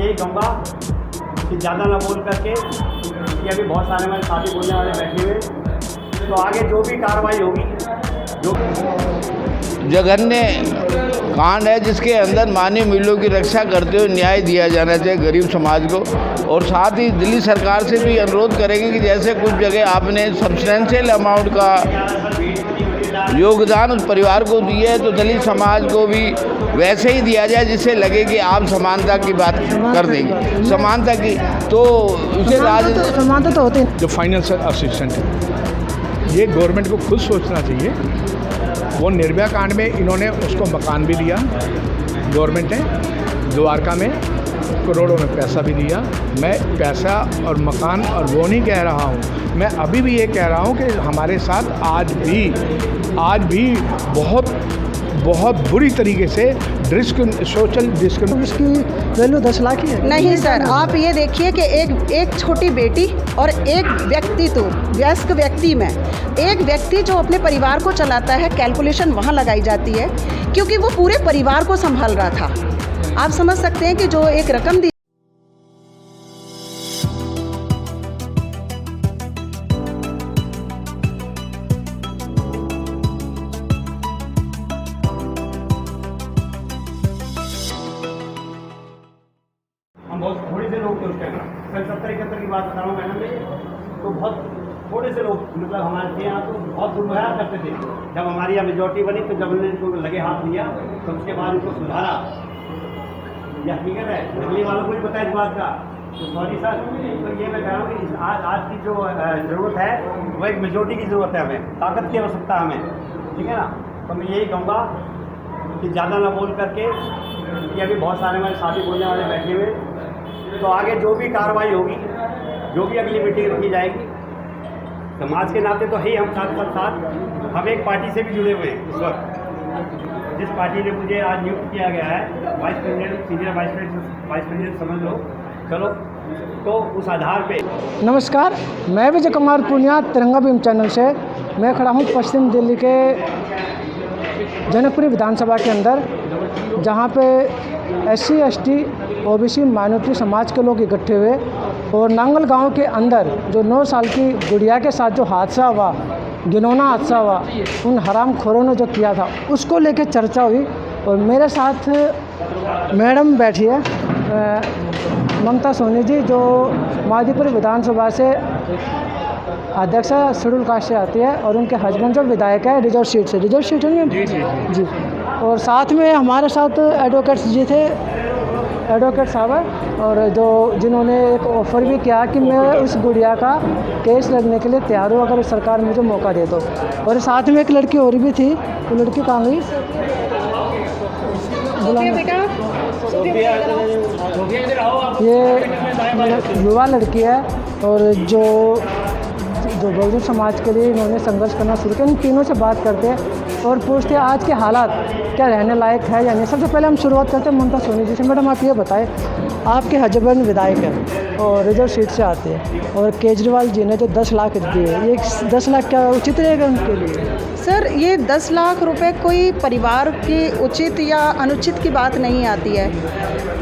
यही कहूँगा कि ज़्यादा ना बोल करके, कि अभी बहुत सारे हमारे साथी बोलने वाले बैठे हुए, तो आगे जो भी कार्रवाई होगी, जो जघन्य कांड है जिसके अंदर मानवीय मूल्यों की रक्षा करते हुए न्याय दिया जाना चाहिए गरीब समाज को। और साथ ही दिल्ली सरकार से भी अनुरोध करेंगे कि जैसे कुछ जगह आपने सब्सटेंशियल अमाउंट का योगदान उस परिवार को दिया है, तो दलित समाज को भी वैसे ही दिया जाए जिससे लगे कि आप समानता की बात कर देंगे, समानता की। तो इसे समानता तो होती है। जो फाइनेंशियल असिस्टेंट है, ये गवर्नमेंट को खुद सोचना चाहिए। वो निर्भया कांड में इन्होंने उसको मकान भी दिया, गवर्नमेंट ने द्वारका में करोड़ों में पैसा भी दिया। मैं पैसा और मकान और वो नहीं कह रहा हूँ, मैं अभी भी ये कह रहा हूँ कि हमारे साथ आज भी बहुत बुरी तरीके से सोशल डिस्क्रिमिनेशन। उसकी वैल्यू 10 लाख ही है। नहीं सर, आप ये देखिए कि एक छोटी बेटी और एक व्यक्ति, तो वयस्क व्यक्ति में एक व्यक्ति जो अपने परिवार को चलाता है, कैलकुलेशन वहाँ लगाई जाती है क्योंकि वो पूरे परिवार को संभाल रहा था। आप समझ सकते हैं कि जो एक रकम दी बहुत थोड़े से लोग थे उस टाइम, कल 70-71 की बात बता रहा हूँ मैडम ने, तो बहुत थोड़े से लोग मतलब हमारे यहाँ तो बहुत दुर्व्यवहार करते थे। जब हमारी यहाँ मेजोरिटी बनी तो जब हमने इनको लगे हाथ लिया तो उसके बाद इनको सुधारा। यह हकीकत है, दिल्ली वालों को भी पता है इस बात का, तो सॉरी सर। तो ये मैं कह रहा हूँ कि आज की जो ज़रूरत है वो एक मेजोरिटी की ज़रूरत है, हमें ताकत की आवश्यकता हमें, ठीक है ना। तो मैं यही कहूँगा कि ज़्यादा ना बोल करके, कि अभी बहुत सारे हमारे साथी बोलने वाले बैठे हुए, तो आगे जो भी कार्रवाई होगी, जो भी अगली मीटिंग रखी जाएगी, समाज के नाते तो है ही हम साथ हम एक पार्टी से भी जुड़े हुए हैं। इस वक्त जिस पार्टी ने मुझे आज नियुक्त किया गया है vice president, senior vice president समझ लो, चलो, तो उस आधार पे। नमस्कार, मैं विजय कुमार पूनिया, तिरंगा भीम चैनल से। मैं खड़ा हूँ पश्चिम दिल्ली के जनकपुरी विधानसभा के अंदर, जहाँ पे SC ST OBC माइनॉरिटी समाज के लोग इकट्ठे हुए और नांगल गांव के अंदर जो 9 साल की गुड़िया के साथ जो हादसा हुआ, घिनौना हादसा हुआ, उन हरामखोरों ने जो किया था उसको लेके चर्चा हुई। और मेरे साथ मैडम बैठी है ममता सोनी जी, जो मादीपुर विधानसभा से अध्यक्ष शेड्यूल कास्ट से आती है, और उनके हस्बैंड जो विधायक है रिजर्व सीट से, रिजर्व सीट है जी। और साथ में हमारे साथ एडवोकेट्स जी थे, एडवोकेट साहब, और जिन्होंने एक ऑफ़र भी किया कि मैं उस गुड़िया का केस लगने के लिए तैयार हूँ अगर सारकार मुझे मौका दे तो। और साथ में एक लड़की और भी थी, वो लड़की कहाँ गई? ये युवा लड़की है, और जो बहुजन समाज के लिए इन्होंने संघर्ष करना शुरू किया। इन तीनों से बात करते हैं और पूछते हैं आज के हालात क्या रहने लायक है या नहीं। सबसे पहले हम शुरुआत करते हैं ममता सोनी जी से। मैडम आप ये बताएं, आपके हस्बैंड विधायक हैं और रिजर्व सीट से आते हैं, और केजरीवाल जी ने जो 10 लाख दिए, ये 10 लाख क्या उचित रहेगा उनके लिए? सर, ये 10 लाख रुपए कोई परिवार की उचित या अनुचित की बात नहीं आती है।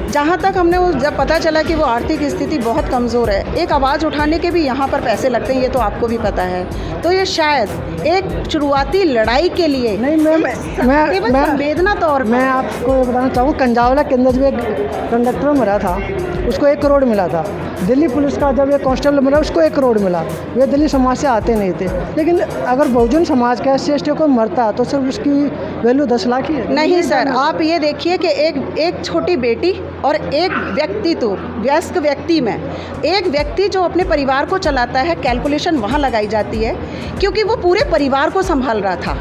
जहाँ तक हमने जब पता चला कि वो आर्थिक स्थिति बहुत कमज़ोर है, एक आवाज़ उठाने के भी यहाँ पर पैसे लगते हैं, ये तो आपको भी पता है। तो ये शायद एक शुरुआती लड़ाई के लिए नहीं, मैं संवेदना तौर पर मैं आपको बताना चाहूँ, कंजावला के अंदर जो एक कंडक्टर मरा था उसको 1 करोड़ मिला था। दिल्ली पुलिस का जब एक कांस्टेबल मरा उसको 1 करोड़ मिला। वे दिल्ली समाज से आते नहीं थे, लेकिन अगर बहुजन समाज का SC ST को मरता तो सिर्फ उसकी वैल्यू 10 लाख ही है। नहीं सर, आप ये देखिए कि एक छोटी बेटी और एक व्यक्ति, तो वयस्क व्यक्ति में एक व्यक्ति जो अपने परिवार को चलाता है, कैलकुलेशन वहाँ लगाई जाती है क्योंकि वो पूरे परिवार को संभाल रहा था।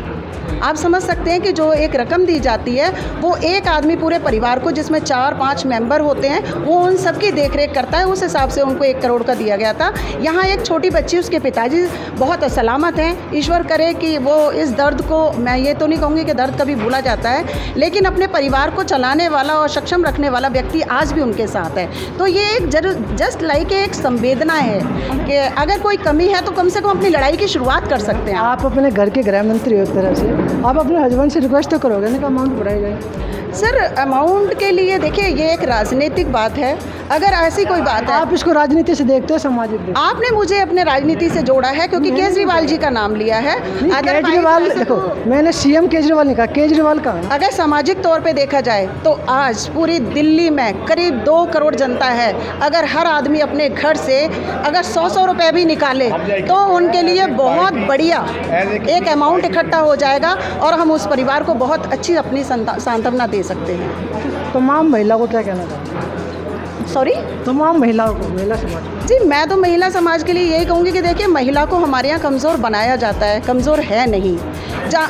आप समझ सकते हैं कि जो एक रकम दी जाती है वो एक आदमी पूरे परिवार को, जिसमें 4-5 मेंबर होते हैं, वो उन सब की देखरेख करता है। उस हिसाब से उनको 1 करोड़ का दिया गया था। यहाँ एक छोटी बच्ची, उसके पिताजी बहुत सलामत हैं। ईश्वर करे कि वो इस दर्द को, मैं ये तो नहीं कहूँगी कि दर्द कभी भूला जाता है, लेकिन अपने परिवार को चलाने वाला और सक्षम रखने वाला व्यक्ति आज भी उनके साथ है। तो ये एक जस्ट लाइक एक संवेदना है कि अगर कोई कमी है तो कम से कम अपनी लड़ाई की शुरुआत कर सकते हैं। आप अपने घर के गृह मंत्री हो, एक तरह से आप अपने हस्बैंड से रिक्वेस्ट तो करोगे ना कि अमाउंट बढ़ाई जाए? सर अमाउंट के लिए देखिए ये एक राजनीतिक बात है। अगर ऐसी कोई बात है, आप इसको राजनीति से देखते हो, सामाजिक देखते हो? आपने मुझे अपने राजनीति से जोड़ा है क्योंकि केजरीवाल जी का नाम लिया है। नहीं, केजरीवाल देखो, मैंने सीएम केजरीवाल नहीं कहा, केजरीवाल का है। अगर सामाजिक तौर पे देखा जाए तो आज पूरी दिल्ली में करीब 2 करोड़ जनता है। अगर हर आदमी अपने घर से अगर 100 रुपए भी निकाले तो उनके लिए बहुत बढ़िया एक अमाउंट इकट्ठा हो जाएगा और हम उस परिवार को बहुत अच्छी अपनी सांत्वना दे सकते हैं। तमाम महिला को क्या कहना चाहते हैं? सॉरी, तमाम महिलाओं को, महिला समाज को। जी मैं तो महिला समाज के लिए यही कहूँगी कि देखिए महिला को हमारे यहाँ कमज़ोर बनाया जाता है, कमज़ोर है नहीं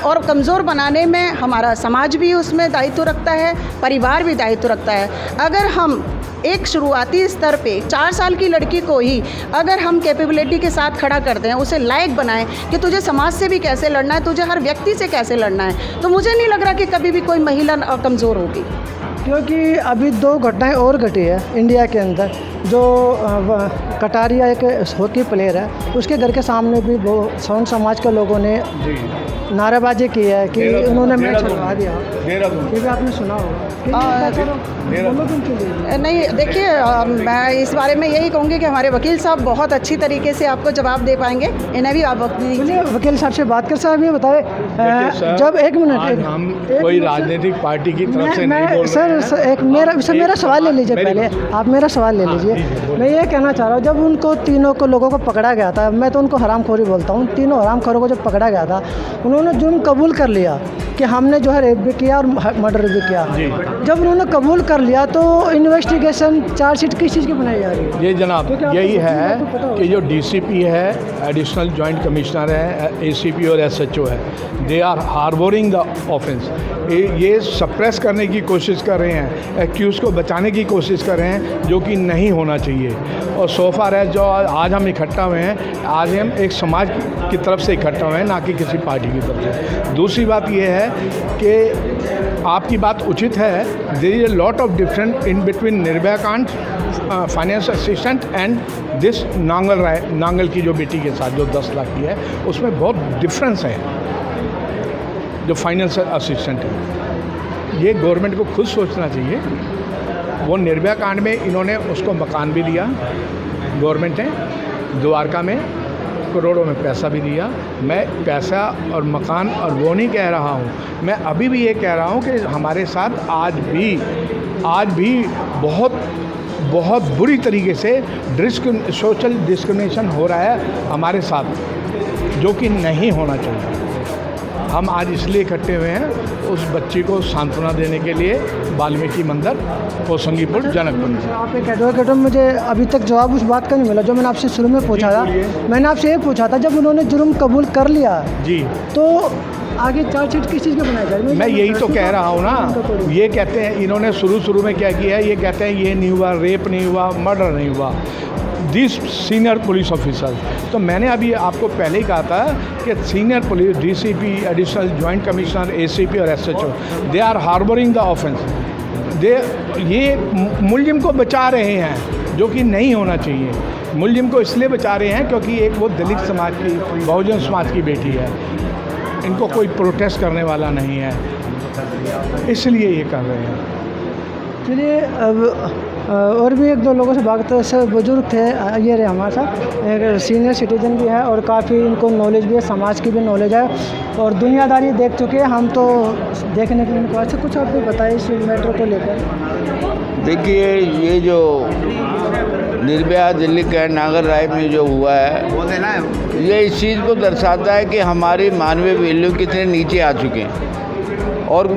और कमज़ोर बनाने में हमारा समाज भी उसमें दायित्व रखता है, परिवार भी दायित्व रखता है। अगर हम एक शुरुआती स्तर पे 4 साल की लड़की को ही अगर हम कैपेबिलिटी के साथ खड़ा कर दें, उसे लायक बनाएं कि तुझे समाज से भी कैसे लड़ना है, तुझे हर व्यक्ति से कैसे लड़ना है, तो मुझे नहीं लग रहा कि कभी भी कोई महिला कमज़ोर होगी। क्योंकि अभी 2 घटनाएं और घटी है इंडिया के अंदर। जो कटारिया एक हॉकी प्लेयर है, उसके घर के सामने भी वो सवर्ण समाज के लोगों ने नारेबाजी की है कि उन्होंने मैच छुड़वा दिया। ये भी आपने सुना होगा। नहीं देखिए, मैं इस बारे में यही कहूँगी कि हमारे वकील साहब बहुत अच्छी तरीके से आपको जवाब दे पाएंगे। इन्हें भी आप वकील साहब से बात कर। साहब ये बताए, जब एक मिनट कोई राजनीतिक पार्टी की तरफ से नहीं बोल सर एक मेरा सवाल ले लीजिए, पहले आप मेरा सवाल ले लीजिए। मैं ये कहना चाह रहा हूँ, जब उनको तीनों को लोगों को पकड़ा गया था, मैं तो उनको हरामखोरी बोलता हूँ, तीनों हरामखोरों को जब पकड़ा गया था, उन्होंने जुर्म कबूल कर लिया कि हमने जो है रेप भी किया और मर्डर भी किया। जब उन्होंने कबूल कर लिया तो इन्वेस्टिगेशन चार्जशीट किस चीज़ की बनाई जा रही है? ये जनाब यही है कि जो डीसीपी है, एडिशनल जॉइंट कमिश्नर है, एसीपी और एसएचओ है, दे आर हार्बोरिंग द ऑफेंस। ये सप्रेस करने की कोशिश कर रहे हैं, एक्यूज़ को बचाने की कोशिश कर रहे हैं, जो कि नहीं होना चाहिए। और सोफार है जो आज हम इकट्ठा हुए हैं, आज हम एक समाज की तरफ से इकट्ठा हुए हैं, ना कि किसी पार्टी की तरफ से। दूसरी बात ये है कि आपकी बात उचित है, there is a lot of difference in between Nirbhaya कांड, finance assistant and this Nangal की जो बेटी के साथ जो 10 लाख की है, उसमें बहुत डिफरेंस है। जो फाइनेंस असिस्टेंट है, ये गवर्नमेंट को खुद सोचना चाहिए। वो निर्भया कांड में इन्होंने उसको मकान भी दिया, गवर्नमेंट ने द्वारका में करोड़ों में पैसा भी दिया। मैं पैसा और मकान और वो नहीं कह रहा हूँ, मैं अभी भी ये कह रहा हूँ कि हमारे साथ आज भी बहुत बुरी तरीके से सोशल डिस्क्रिमिनेशन हो रहा है हमारे साथ, जो कि नहीं होना चाहिए। हम आज इसलिए इकट्ठे हुए हैं उस बच्ची को सांत्वना देने के लिए, वाल्मीकि मंदिर, कोसंगीपुर, जनकपुर से। आप एक एडवोकेट हो, मुझे अभी तक जवाब उस बात का नहीं मिला जो मैंने आपसे शुरू में पूछा था। मैंने आपसे ये पूछा था, जब उन्होंने जुर्म कबूल कर लिया जी, तो आगे चार्जशीट किस चीज़ की बनाई जाए? मैं यही तो कह रहा हूँ ना। ये कहते हैं, इन्होंने शुरू में क्या किया है, ये कहते हैं ये नहीं हुआ, रेप नहीं हुआ, मर्डर नहीं हुआ, दिस सीनियर पुलिस ऑफिसर। तो मैंने अभी आपको पहले ही कहा था कि senior police, DCP, additional joint commissioner, ACP और SHO, they are harbouring the offence. ये मुलजिम को बचा रहे हैं, जो कि नहीं होना चाहिए। मुलजिम को इसलिए बचा रहे हैं क्योंकि एक वो दलित समाज की, बहुजन समाज की बेटी है, इनको कोई प्रोटेस्ट करने वाला नहीं है, इसलिए ये कर रहे हैं। चलिए, अब और भी 1-2 लोगों से बात करते हैं। बुजुर्ग थे, ये रहे हमारे साथ, एक सीनियर सिटीजन भी है और काफ़ी इनको नॉलेज भी है, समाज की भी नॉलेज है और दुनियादारी देख चुके हैं। हम तो देखने के लिए इनको अच्छा कुछ आप भी बताइए इस मैटर को लेकर। देखिए, ये जो निर्भया दिल्ली कैंट नागरराय में जो हुआ है, ये इस चीज़ को दर्शाता है कि हमारी मानवीय वैल्यू कितने नीचे आ चुके हैं। और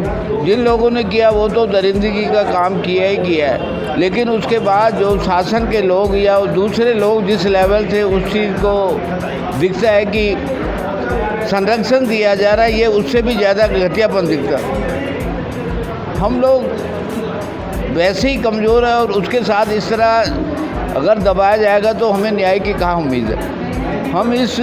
जिन लोगों ने किया वो तो दरिंदगी का काम किया ही किया है, लेकिन उसके बाद जो शासन के लोग या दूसरे लोग जिस लेवल से उस चीज़ को दिखता है कि संरक्षण दिया जा रहा है, ये उससे भी ज़्यादा घटियापन दिखता है। हम लोग वैसे ही कमज़ोर है और उसके साथ इस तरह अगर दबाया जाएगा तो हमें न्याय की कहाँ उम्मीद है। हम इस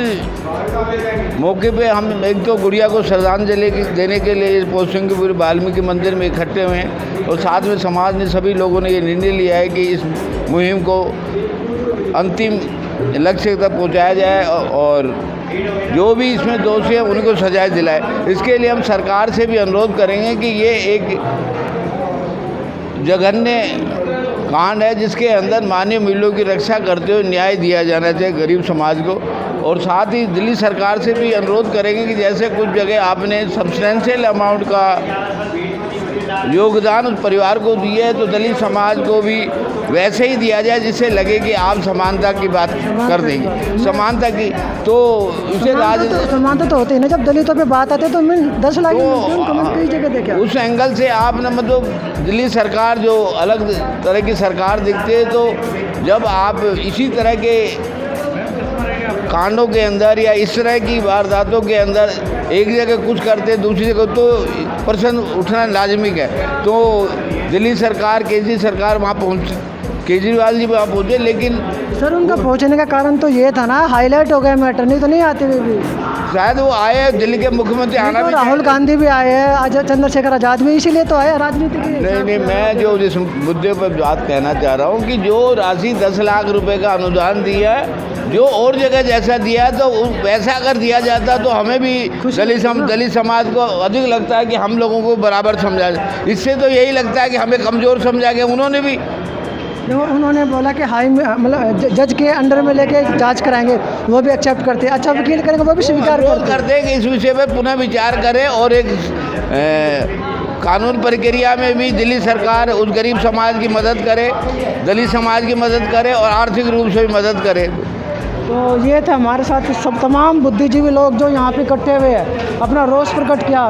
मौके पे हम एक तो गुड़िया को श्रद्धांजलि देने के लिए कोसंगीपुर वाल्मीकि मंदिर में इकट्ठे हुए हैं और साथ में समाज ने, सभी लोगों ने ये निर्णय लिया है कि इस मुहिम को अंतिम लक्ष्य तक पहुंचाया जाए और जो भी इसमें दोषी हैं उनको सजाएं दिलाए। इसके लिए हम सरकार से भी अनुरोध करेंगे कि ये एक जघन्य कांड है जिसके अंदर मानवीय मूल्यों की रक्षा करते हुए न्याय दिया जाना चाहिए गरीब समाज को। और साथ ही दिल्ली सरकार से भी अनुरोध करेंगे कि जैसे कुछ जगह आपने सब्सटेंशियल अमाउंट का योगदान उस परिवार को दिया है तो दलित समाज को भी वैसे ही दिया जाए, जिससे लगे कि आप समानता की बात कर देंगे, समानता की। तो इसे समानता तो होती है ना, जब दलितों पे बात आती है तो मैं 10 लाख कई जगह देखे उस एंगल से आप न मतलब दिल्ली सरकार जो अलग तरह की सरकार दिखती है, तो जब आप इसी तरह के कांडों के अंदर या इस तरह की वारदातों के अंदर एक जगह कुछ करते दूसरी जगह तो प्रश्न उठना लाजमिक है। तो दिल्ली सरकार, केजरी सरकार वहाँ केजरीवाल जी वहाँ पहुँचे, लेकिन सर उनका पहुँचने का कारण तो ये था ना, हाईलाइट हो गया मैटर, नहीं तो नहीं आते हुए भी। शायद वो आए, दिल्ली के मुख्यमंत्री आना भी, राहुल गांधी भी आए हैं, आज चंद्रशेखर आज़ाद भी इसीलिए तो आए राजनीति के। नहीं, मैं जो जिस मुद्दे पर बात कहना चाह रहा हूँ कि जो राशि 10 लाख रुपए का अनुदान दिया है, जो और जगह जैसा दिया है तो वैसा अगर दिया जाता तो हमें भी दलित समाज को अधिक लगता है कि हम लोगों को बराबर समझा जाए। इससे तो यही लगता है कि हमें कमज़ोर समझा गया। उन्होंने बोला कि हाई मतलब जज के अंडर में लेके जांच कराएंगे, वो भी एक्सेप्ट करते हैं। अच्छा वकील करेंगे वो भी स्वीकार करते हैं कि इस विषय पर पुनः विचार करें और एक कानून प्रक्रिया में भी दिल्ली सरकार उस गरीब समाज की मदद करे, दलित समाज की मदद करे और आर्थिक रूप से भी मदद करे। तो ये थे हमारे साथ सब तमाम बुद्धिजीवी लोग जो यहाँ पे इकट्ठे हुए हैं, अपना रोष प्रकट किया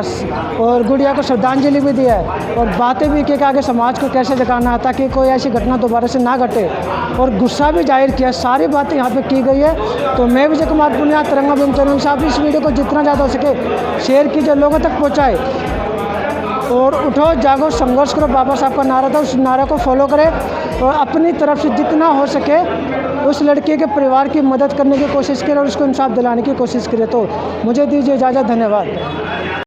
और गुड़िया को श्रद्धांजलि भी दिया है और बातें भी की कि आगे समाज को कैसे दिखाना है ताकि कोई ऐसी घटना दोबारा से ना घटे, और गुस्सा भी जाहिर किया। सारी बातें यहाँ पे की गई है। तो मैं विजय कुमार पुनिया, तिरंगा अभियान चैनल से आप इस वीडियो को जितना ज़्यादा हो सके शेयर कीजिए, लोगों तक पहुँचाए और उठो जागो संघर्ष करो। बाबा साहब का नारा था, उस नारा को फॉलो करें और अपनी तरफ से जितना हो सके उस लड़के के परिवार की मदद करने की कोशिश करें और उसको इंसाफ दिलाने की कोशिश करें। तो मुझे दीजिए इजाज़त, धन्यवाद।